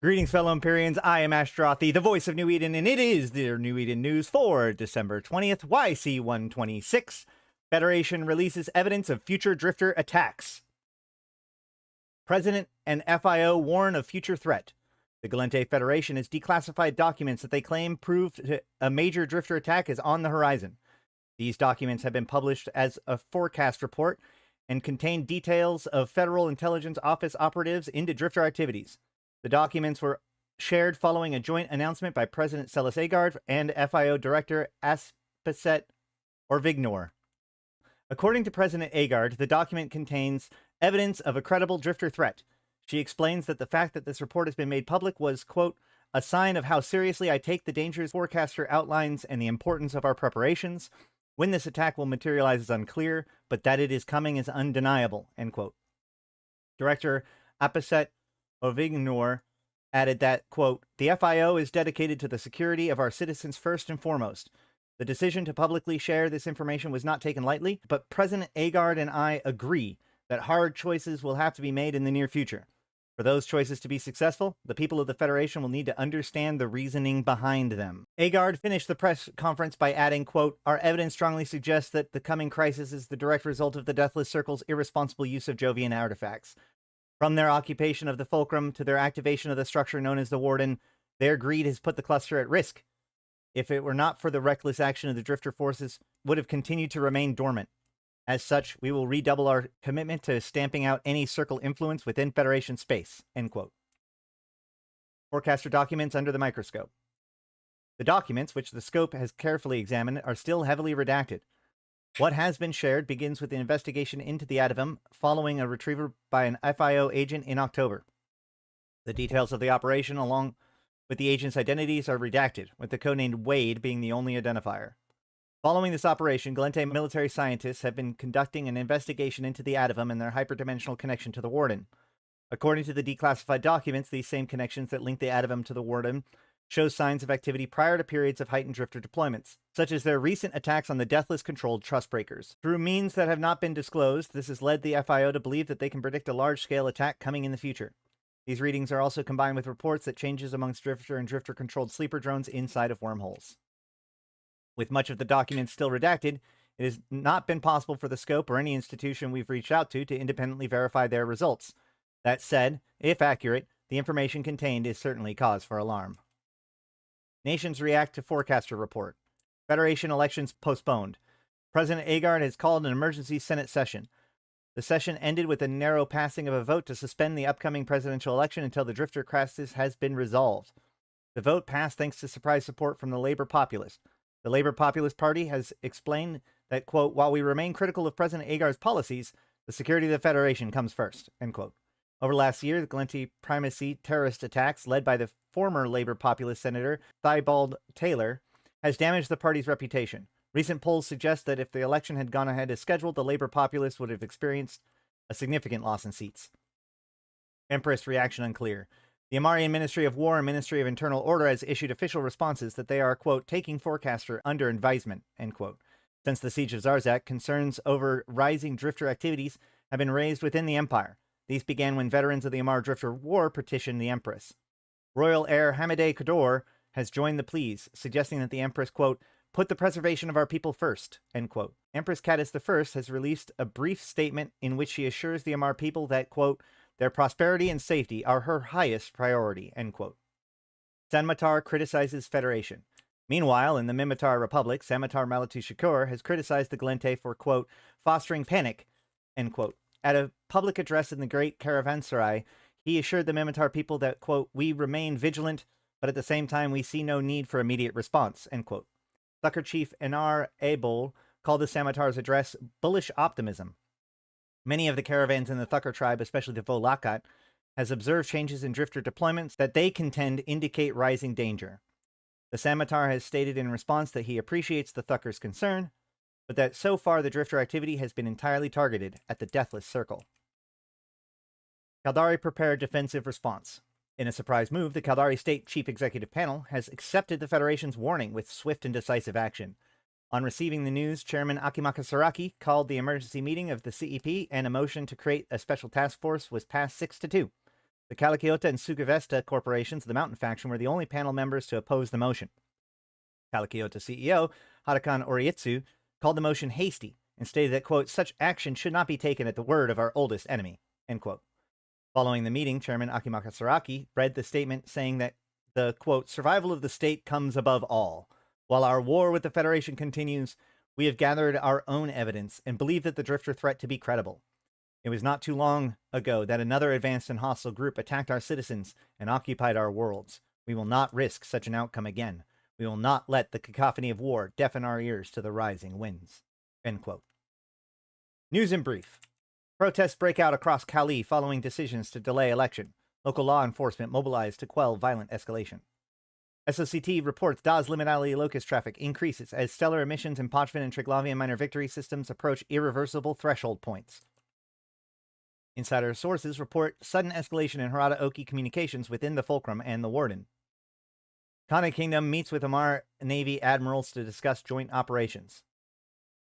Greetings, fellow Empyreans. I am Ashtarothi, the voice of New Eden, and it is the New Eden News for December 20th, YC 126. Federation releases evidence of future drifter attacks. President and FIO warn of future threat. The Gallente Federation has declassified documents that they claim prove a major drifter attack is on the horizon. These documents have been published as a forecast report and contain details of Federal Intelligence Office operatives into drifter activities. The documents were shared following a joint announcement by President Celis Agard and FIO Director Aspecet Orvignor. According to President Agard, the document contains evidence of a credible drifter threat. She explains that the fact that this report has been made public was, quote, a sign of how seriously I take the dangers forecaster outlines and the importance of our preparations. When this attack will materialize is unclear, but that it is coming is undeniable, end quote. Director Aspecet Orvignor added that, quote, the FIO is dedicated to the security of our citizens first and foremost. The decision to publicly share this information was not taken lightly, but President Agard and I agree that hard choices will have to be made in the near future. For those choices to be successful, the people of the Federation will need to understand the reasoning behind them. Agard finished the press conference by adding, quote, our evidence strongly suggests that the coming crisis is the direct result of the Deathless Circle's irresponsible use of Jovian artifacts. From their occupation of the Fulcrum to their activation of the structure known as the Warden, their greed has put the cluster at risk. If it were not for the reckless action of the Drifter forces, would have continued to remain dormant. As such, we will redouble our commitment to stamping out any Circle influence within Federation space, end quote. Forecaster documents under the microscope. The documents, which the scope has carefully examined, are still heavily redacted. What has been shared begins with the investigation into the Atavam following a retrieval by an FIO agent in October. The details of the operation, along with the agent's identities, are redacted, with the codenamed Wade being the only identifier. Following this operation, Gallente military scientists have been conducting an investigation into the Atavam and their hyperdimensional connection to the Warden. According to the declassified documents, these same connections that link the Atavam to the Warden show signs of activity prior to periods of heightened drifter deployments, such as their recent attacks on the Deathless-controlled Trustbreakers. Through means that have not been disclosed, this has led the FIO to believe that they can predict a large-scale attack coming in the future. These readings are also combined with reports that changes amongst Drifter and Drifter-controlled sleeper drones inside of wormholes. With much of the documents still redacted, it has not been possible for the scope or any institution we've reached out to independently verify their results. That said, if accurate, the information contained is certainly cause for alarm. Nations react to forecaster report. Federation elections postponed. President Agard has called an emergency Senate session. The session ended with a narrow passing of a vote to suspend the upcoming presidential election until the drifter crisis has been resolved. The vote passed thanks to surprise support from the Labor Populist. The Labor Populist Party has explained that, quote, while we remain critical of President Agard's policies, the security of the Federation comes first, end quote. Over last year, the Gallente primacy terrorist attacks led by the former Labor populist Senator Thibault Taylor has damaged the party's reputation. Recent polls suggest that if the election had gone ahead as scheduled, the Labor populists would have experienced a significant loss in seats. Empress reaction unclear. The Amarian Ministry of War and Ministry of Internal Order has issued official responses that they are, quote, taking forecaster under advisement, end quote. Since the siege of Zarzak, concerns over rising drifter activities have been raised within the Empire. These began when veterans of the Amar Drifter War petitioned the Empress. Royal heir Hamadeh Kador has joined the pleas, suggesting that the Empress, quote, put the preservation of our people first, end quote. Empress Caddis I has released a brief statement in which she assures the Amar people that, quote, their prosperity and safety are her highest priority, end quote. Sanmatar criticizes Federation. Meanwhile, in the Minmatar Republic, Sanmatar Malatu Shakur has criticized the Gallente for, quote, fostering panic, end quote. At a public address in the Great Caravanserai, he assured the Minmatar people that, quote, we remain vigilant, but at the same time we see no need for immediate response, end quote. Thucker Chief Enar Abol called the Sanmatar's address bullish optimism. Many of the caravans in the Thucker tribe, especially the Volakat, has observed changes in drifter deployments that they contend indicate rising danger. The Sanmatar has stated in response that he appreciates the Thucker's concern, but that so far the drifter activity has been entirely targeted at the Deathless Circle. Caldari prepared defensive response. In a surprise move, the Caldari State Chief Executive Panel has accepted the Federation's warning with swift and decisive action. On receiving the news, Chairman Akimaka Saraki called the emergency meeting of the CEP, and a motion to create a special task force was passed 6-2. The Kalakiota and Sukavesta corporations of the Mountain faction were the only panel members to oppose the motion. Kalakiota CEO Harakan Oriitsu called the motion hasty and stated that, quote, such action should not be taken at the word of our oldest enemy, end quote. Following the meeting, Chairman Akimaka Saraki read the statement saying that the, quote, survival of the state comes above all. While our war with the Federation continues, we have gathered our own evidence and believe that the Drifter threat to be credible. It was not too long ago that another advanced and hostile group attacked our citizens and occupied our worlds. We will not risk such an outcome again. We will not let the cacophony of war deafen our ears to the rising winds. End quote. News in brief. Protests break out across Kali following decisions to delay election. Local law enforcement mobilized to quell violent escalation. SOCT reports DA's limit alley locust traffic increases as stellar emissions in Pochvan and Triglavian minor victory systems approach irreversible threshold points. Insider sources report sudden escalation in Harada Oki communications within the Fulcrum and the Warden. Kana Kingdom meets with Amar Navy admirals to discuss joint operations.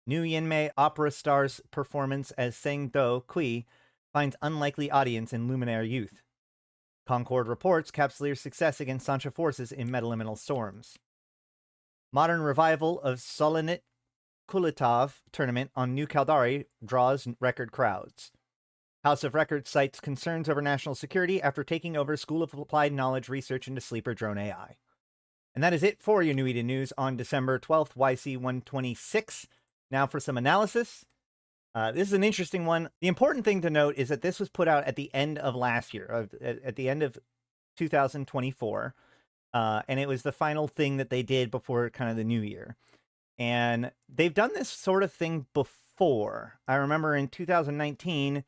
New Yinmei opera star's performance as Seng Do Kui finds unlikely audience in Luminaire youth. Concord reports Capsulier's success against Sancha forces in metaliminal storms. Modern revival of Solinit Kulitov tournament on New Caldari draws record crowds. House of Records cites concerns over national security after taking over School of Applied Knowledge research into sleeper drone AI. And that is it for your New Eden News on December 12th, YC 126. Now for some analysis. This is an interesting one. The important thing to note is that this was put out at the end of last year, at the end of 2024. And it was the final thing that they did before kind of the new year. And they've done this sort of thing before. I remember in 2019,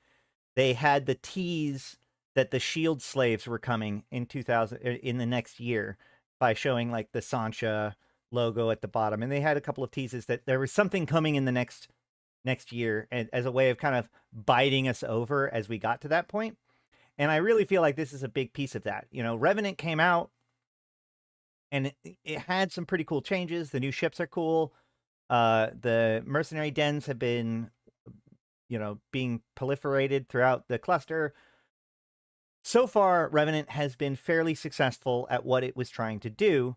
they had the tease that the Shield slaves were coming in the next year by showing like the Sancha logo at the bottom. And they had a couple of teases that there was something coming in the next year, and as a way of kind of biting us over as we got to that point. And I really feel like this is a big piece of that. You know, Revenant came out and it had some pretty cool changes. The new ships are cool. The mercenary dens have been, you know, being proliferated throughout the cluster. So far, Revenant has been fairly successful at what it was trying to do,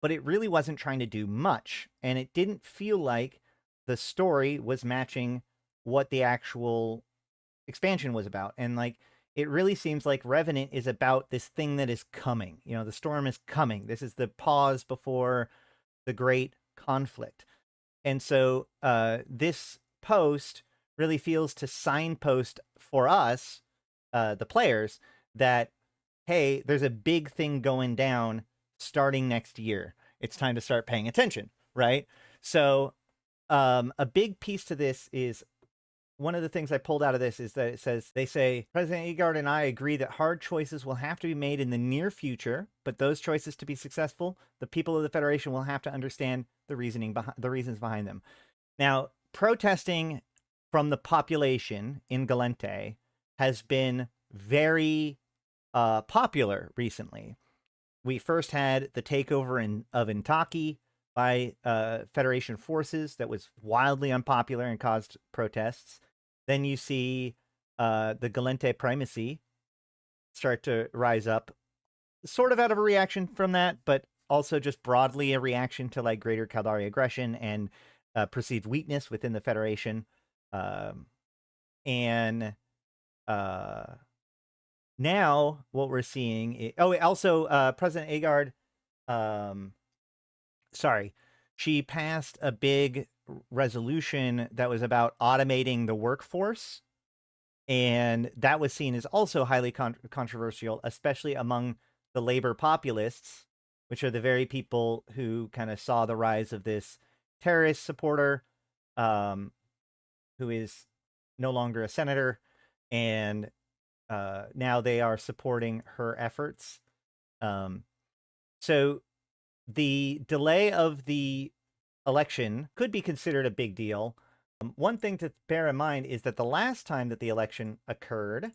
but it really wasn't trying to do much. And it didn't feel like the story was matching what the actual expansion was about. And like, it really seems like Revenant is about this thing that is coming. You know, the storm is coming. This is the pause before the great conflict. And so this post really feels to signpost for us, the players, that, hey, there's a big thing going down starting next year. It's time to start paying attention, right? So a big piece to this is, one of the things I pulled out of this is that it says, they say, President Agard and I agree that hard choices will have to be made in the near future, but those choices to be successful, the people of the Federation will have to understand the reasons behind them. Now, protesting from the population in Gallente has been very popular recently. We first had the takeover of Intaki by Federation forces that was wildly unpopular and caused protests. Then you see the Gallente primacy start to rise up, sort of out of a reaction from that, but also just broadly a reaction to like greater Caldari aggression and perceived weakness within the Federation. And now what we're seeing is, also President Agard, she passed a big resolution that was about automating the workforce, and that was seen as also highly controversial, especially among the labor populists, which are the very people who kind of saw the rise of this terrorist supporter, who is no longer a senator, and now they are supporting her efforts. So the delay of the election could be considered a big deal. One thing to bear in mind is that the last time that the election occurred,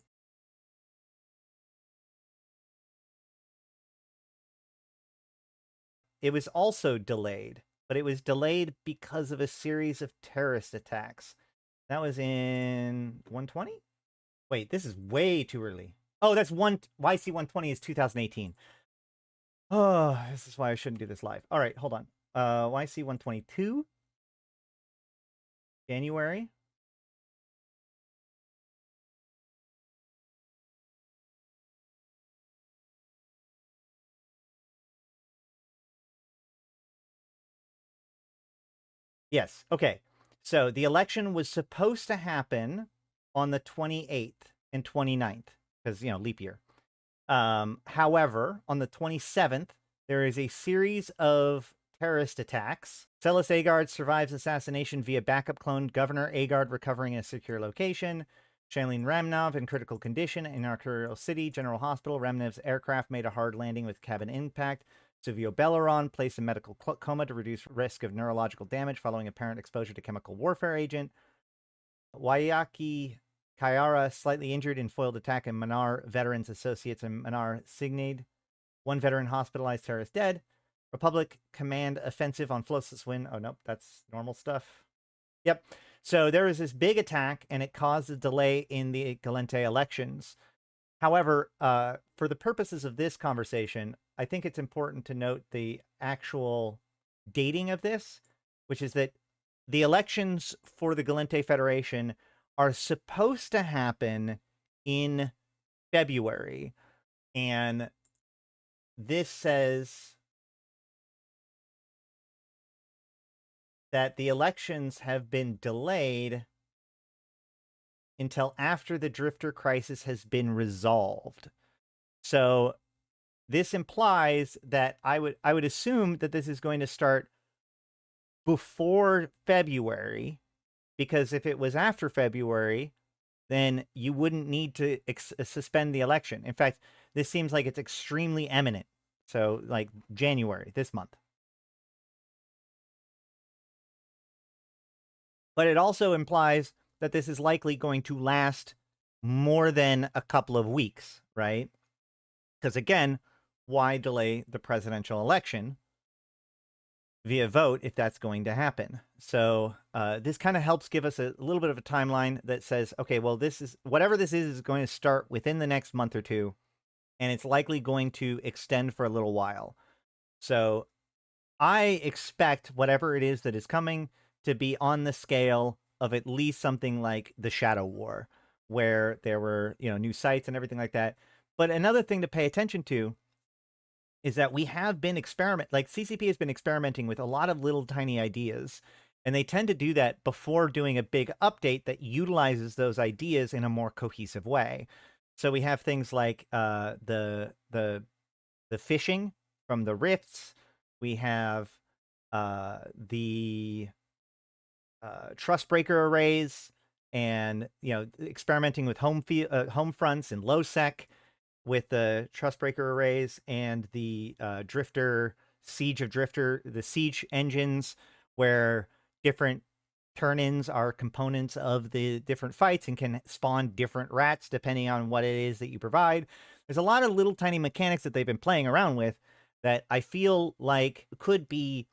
it was also delayed, but it was delayed because of a series of terrorist attacks. That was in 120? Wait, this is way too early. Oh, that's one YC 120 is 2018. Oh, this is why I shouldn't do this live. All right, hold on. YC 122, January. Yes. Okay. So the election was supposed to happen on the 28th and 29th because, leap year. However, on the 27th, there is a series of terrorist attacks. Celis Agard survives assassination via backup clone Governor Agard recovering in a secure location. Shailene Ramnov in critical condition in Arterial City General Hospital. Ramnov's aircraft made a hard landing with cabin impact. Silvio Belleron placed in medical coma to reduce risk of neurological damage following apparent exposure to chemical warfare agent. Wayaki Kayara slightly injured in foiled attack in Manar Veterans Associates and Manar Signade. One veteran hospitalized, terrorist dead. Republic Command offensive on Flosis Win. Oh, nope, that's normal stuff. Yep. So there was this big attack, and it caused a delay in the Gallente elections. However, for the purposes of this conversation, I think it's important to note the actual dating of this, which is that the elections for the Gallente Federation are supposed to happen in February. And this says that the elections have been delayed until after the Drifter crisis has been resolved. So this implies that I would assume that this is going to start before February, because if it was after February, then you wouldn't need to suspend the election. In fact, this seems like it's extremely imminent. So like January, this month. But it also implies that this is likely going to last more than a couple of weeks, right? Because again, why delay the presidential election via vote if that's going to happen? So this kind of helps give us a little bit of a timeline that says, okay, well, this is whatever this is going to start within the next month or two, and it's likely going to extend for a little while. So I expect whatever it is that is coming to be on the scale of at least something like the Shadow War, where there were, new sites and everything like that. But another thing to pay attention to is that we have been CCP has been experimenting with a lot of little tiny ideas, and they tend to do that before doing a big update that utilizes those ideas in a more cohesive way. So we have things like the phishing from the rifts. We have the trust breaker arrays, and experimenting with home fronts and low sec with the trust breaker arrays and the siege engines, where different turn-ins are components of the different fights and can spawn different rats depending on what it is that you provide. There's a lot of little tiny mechanics that they've been playing around with that I feel like could be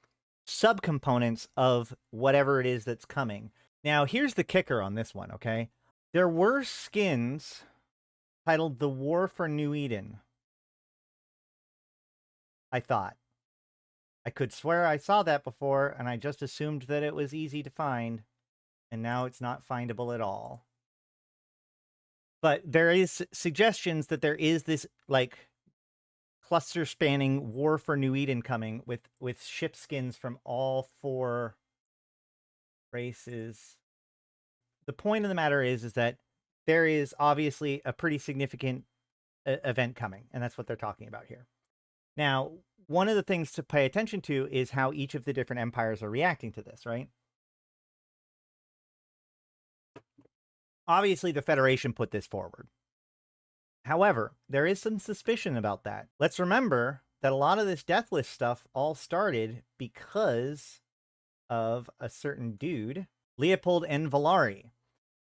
subcomponents of whatever it is that's coming. Now, here's the kicker on this one, okay? There were skins titled The War for New Eden. I thought. I could swear I saw that before, and I just assumed that it was easy to find, and now it's not findable at all. But there is suggestions that there is this, cluster spanning War for New Eden coming with ship skins from all 4 races. The point of the matter is that there is obviously a pretty significant event coming, and that's what they're talking about here. Now, one of the things to pay attention to is how each of the different empires are reacting to this, right? Obviously, the Federation put this forward. However, there is some suspicion about that. Let's remember that a lot of this death list stuff all started because of a certain dude, Leopold N. Villari.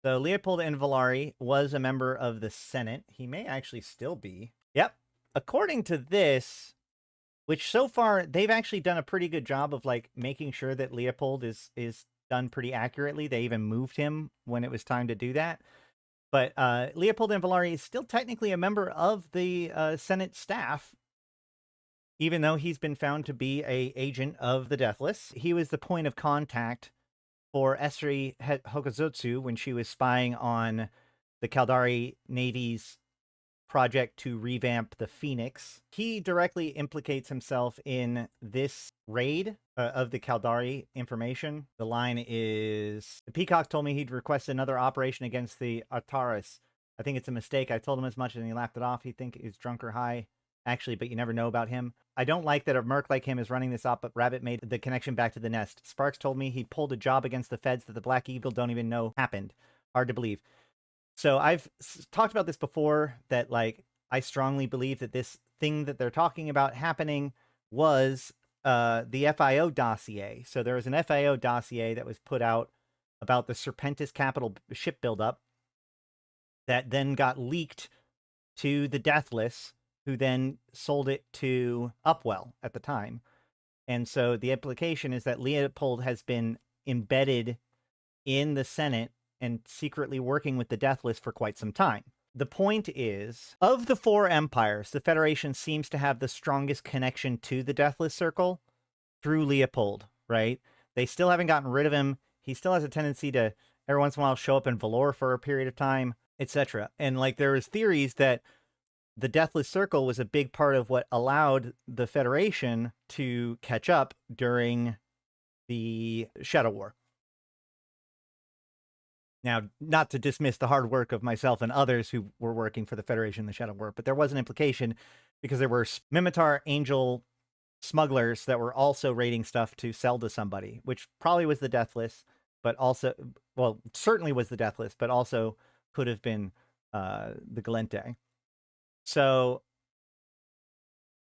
So Leopold N. Villari was a member of the Senate. He may actually still be. Yep. According to this, which so far they've actually done a pretty good job of making sure that Leopold is done pretty accurately. They even moved him when it was time to do that. But Leopold Anvillari is still technically a member of the Senate staff, even though he's been found to be a agent of the Deathless. He was the point of contact for Esri Hokuzutsu when she was spying on the Caldari Navy's project to revamp the Phoenix. He directly implicates himself in this raid of the Caldari information. The line is, the Peacock told me he'd request another operation against the Artaris. I think it's a mistake. I told him as much and he laughed it off. He think he's drunk or high. Actually, but you never know about him. I don't like that a merc like him is running this op, but Rabbit made the connection back to the nest. Sparks told me he pulled a job against the feds that the Black Eagle don't even know happened. Hard to believe. So I've talked about this before, that like I strongly believe that this thing that they're talking about happening was the FIO dossier. So there was an FIO dossier that was put out about the Serpentis Capital ship buildup that then got leaked to the Deathless, who then sold it to Upwell at the time. And so the implication is that Leopold has been embedded in the Senate and secretly working with the Deathless for quite some time. The point is, of the four empires, the Federation seems to have the strongest connection to the Deathless Circle through Leopold, right? They still haven't gotten rid of him. He still has a tendency to every once in a while show up in Valor for a period of time, etc. And like there was theories that the Deathless Circle was a big part of what allowed the Federation to catch up during the Shadow War. Now, not to dismiss the hard work of myself and others who were working for the Federation in the Shadow War, but there was an implication because there were Minmatar Angel smugglers that were also raiding stuff to sell to somebody, which probably was the Deathless, but also, well, certainly was the Deathless, but also could have been the Gallente. So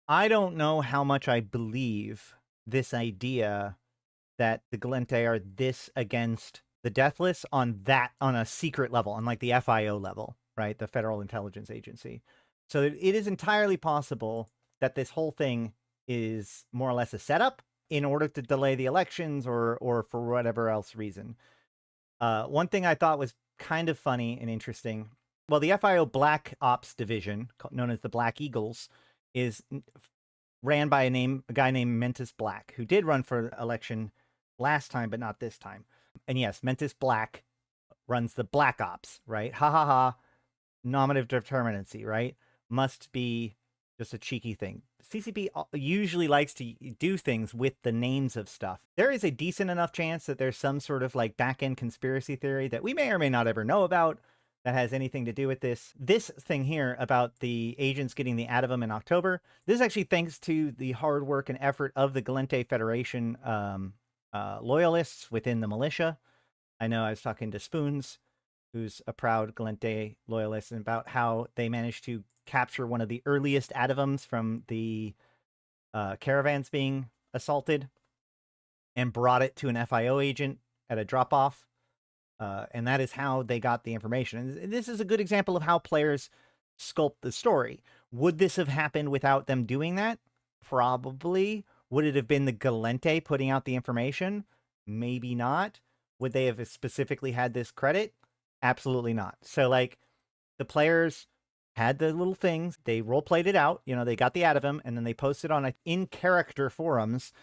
I don't know how much I believe this idea that the Gallente are this against the Deathless on a secret level, on like the FIO level, right? The Federal Intelligence Agency. So it is entirely possible that this whole thing is more or less a setup in order to delay the elections or for whatever else reason. One thing I thought was kind of funny and interesting. Well, the FIO Black Ops Division, known as the Black Eagles, is ran by a guy named Mentis Black, who did run for election last time, but not this time. And yes, Mentis Black runs the Black Ops, right? Ha ha ha. Nominative determinacy, right? Must be just a cheeky thing. CCP usually likes to do things with the names of stuff. There is a decent enough chance that there's some sort of like back-end conspiracy theory that we may or may not ever know about that has anything to do with this. This thing here about the agents getting the Adivum in October, this is actually thanks to the hard work and effort of the Gallente Federation loyalists within the militia. I know I was talking to Spoons, who's a proud Gallente loyalist, and about how they managed to capture one of the earliest Adivums from the caravans being assaulted and brought it to an FIO agent at a drop-off. And that is how they got the information. And this is a good example of how players sculpt the story. Would this have happened without them doing that? Probably. Would it have been the Gallente putting out the information? Maybe not. Would they have specifically had this credit? Absolutely not. So, like, the players had the little things. They role-played it out. You know, they got the Adivum, and then they posted on in-character forums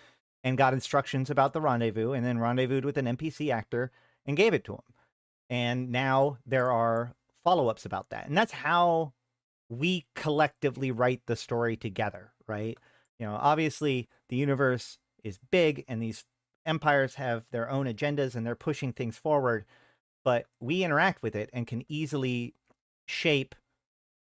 and got instructions about the rendezvous, and then rendezvoused with an NPC actor and gave it to him. And now there are follow-ups about that. And that's how we collectively write the story together, right? You know, obviously the universe is big and these empires have their own agendas and they're pushing things forward, but we interact with it and can easily shape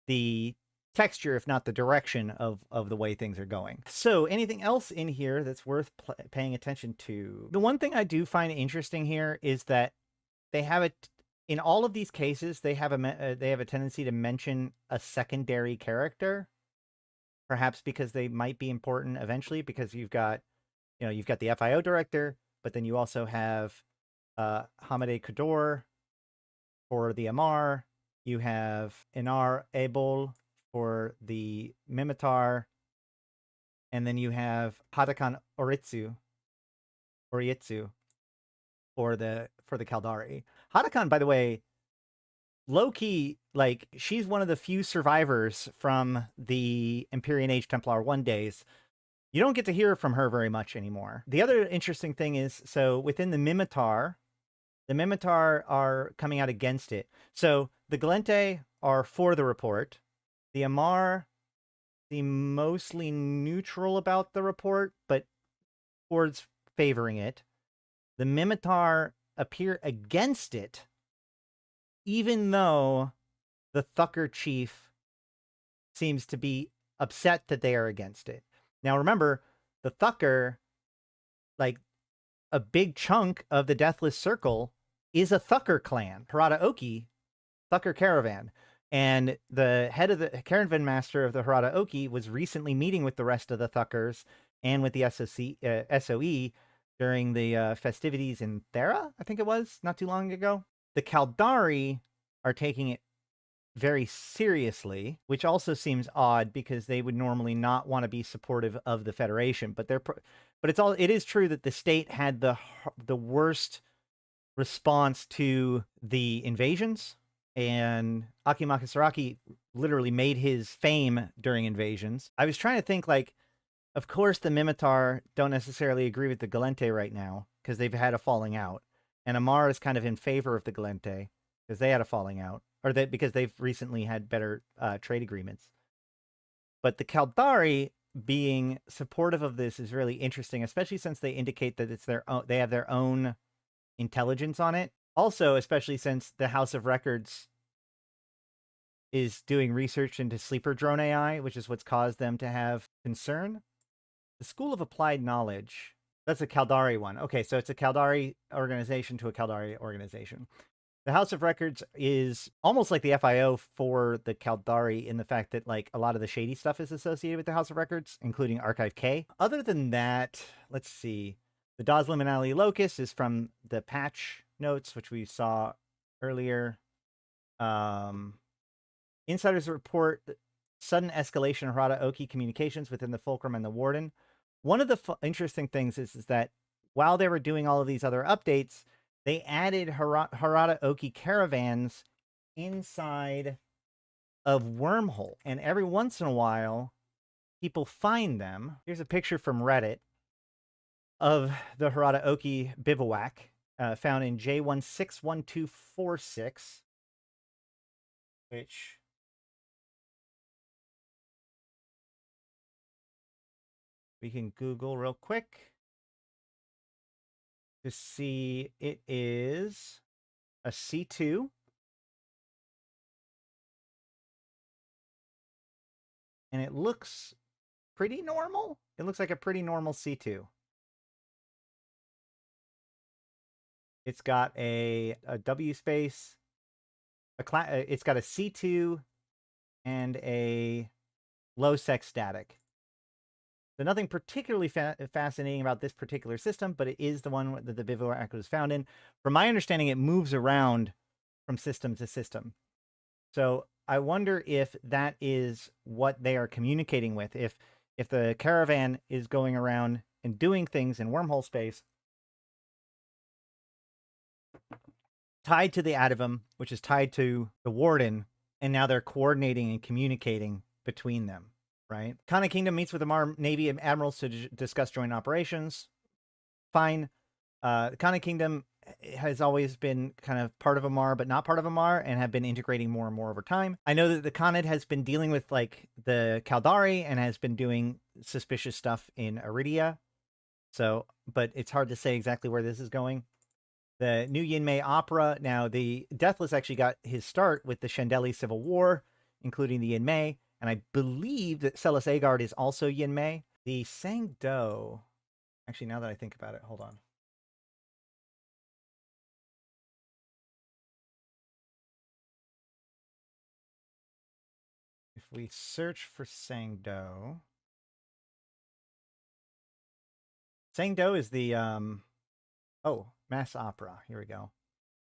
the texture, if not the direction of the way things are going. So anything else in here that's worth paying attention to? The one thing I do find interesting here is that they have it in all of these cases. They have a tendency to mention a secondary character, perhaps because they might be important eventually, because you've got the FIO director, but then you also have Hamade Kador for the Amar. You have Inar Ebol for the Minmatar, and then you have Hadakan Oritsu for the Caldari. Hadakan, by the way, low-key, like, she's one of the few survivors from the Empyrean Age Templar 1 days. You don't get to hear from her very much anymore. The other interesting thing is, so within the Mimitar are coming out against it. So the Gallente are for the report. The Amarr seem mostly neutral about the report, but towards favoring it. The Mimitar appear against it, even though the Thucker chief seems to be upset that they are against it. Now remember, the Thucker, like, a big chunk of the Deathless Circle is a Thucker clan, Harada Oki, Thucker Caravan. And the head of the Caravan Master of the Harada Oki was recently meeting with the rest of the Thuckers and with the SOE during the festivities in Thera, I think it was, not too long ago. The Caldari are taking it very seriously, which also seems odd because they would normally not want to be supportive of the Federation. But it is true that the state had the worst response to the invasions, and Akimaka Saraki literally made his fame during invasions. I was trying to think, like, of course the Mimitar don't necessarily agree with the Gallente right now because they've had a falling out, and Amarr is kind of in favor of the Gallente because they had a falling out, or because they've recently had better trade agreements. But the Caldari being supportive of this is really interesting, especially since they indicate that it's their own, they have their own intelligence on it. Also, especially since the House of Records is doing research into sleeper drone AI, which is what's caused them to have concern. The School of Applied Knowledge, that's a Caldari one. Okay, so it's a Caldari organization to a Caldari organization. The House of Records is almost like the FIO for the Caldari in the fact that, like, a lot of the shady stuff is associated with the House of Records, including Archive K. Other than that, let's see. The DAW's Liminality Locus is from the patch notes, which we saw earlier. Insiders report sudden escalation of Harada Oki communications within the Fulcrum and the Warden. One of the interesting things is that while they were doing all of these other updates, they added Harada Oki caravans inside of Wormhole. And every once in a while, people find them. Here's a picture from Reddit of the Harada Oki bivouac, found in J161246, which we can Google real quick to see. It is a C2. And it looks pretty normal. It looks like a pretty normal C2. It's got a W space. It's got a C2 and a low sec static. So nothing particularly fascinating about this particular system, but it is the one that the bivouac was found in. From my understanding, it moves around from system to system. So I wonder if that is what they are communicating with. If the caravan is going around and doing things in Wormhole space tied to the Adivum, which is tied to the Warden, and now they're coordinating and communicating between them, right? Kana Kingdom meets with the Navy and admirals to discuss joint operations. Fine. Kana Kingdom has always been kind of part of Amarr, but not part of Amarr, and have been integrating more and more over time. I know that the Khanate has been dealing with, like, the Caldari and has been doing suspicious stuff in Iridia. So, but it's hard to say exactly where this is going. The new Yinmei opera. Now, the Deathless actually got his start with the Shandeli Civil War, including the Yinmei, and I believe that Celes Agard is also Yinmei. The Sangdo, actually, now that I think about it, hold on. If we search for Sangdo, Sangdo is the mass opera. Here we go.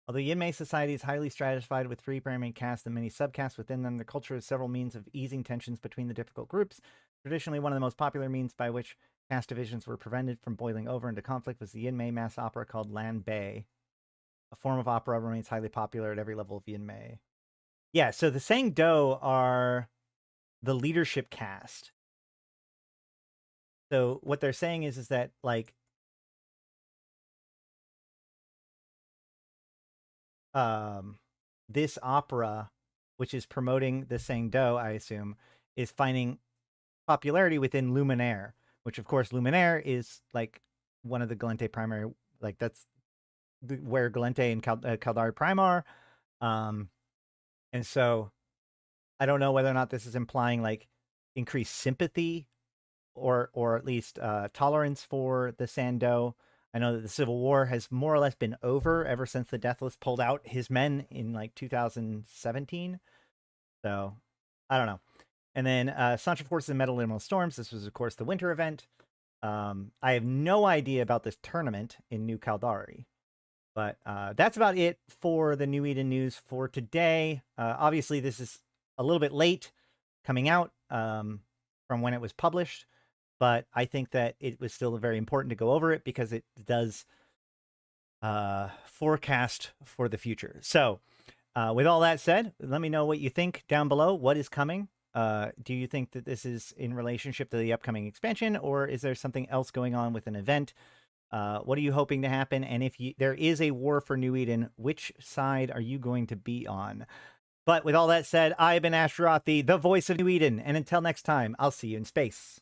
Although Yinmei society is highly stratified with three primary castes and many subcastes within them, the culture has several means of easing tensions between the difficult groups. Traditionally, one of the most popular means by which caste divisions were prevented from boiling over into conflict was the Yinmei mass opera called Lan Bei. A form of opera remains highly popular at every level of Yinmei. Yeah, so the Sangdo are the leadership caste. So what they're saying is that like this opera, which is promoting the Sangdo, I assume, is finding popularity within Luminaire, which of course Luminaire is like one of the Gallente primary, like that's where Gallente and Caldari Prime are. And so I don't know whether or not this is implying like increased sympathy or at least tolerance for the Sando. I know that the Civil War has more or less been over ever since the Deathless pulled out his men in like 2017. So I don't know. And then Sancho Forces and Metal Liminal Storms. This was, of course, the winter event. I have no idea about this tournament in New Caldari. But that's about it for the New Eden news for today. Obviously, this is a little bit late coming out from when it was published, but I think that it was still very important to go over it because it does forecast for the future. So, with all that said, let me know what you think down below. What is coming? Do you think that this is in relationship to the upcoming expansion, or is there something else going on with an event? What are you hoping to happen? And if there is a war for New Eden, which side are you going to be on? But with all that said, I've been Ashtaroth, the voice of New Eden. And until next time, I'll see you in space.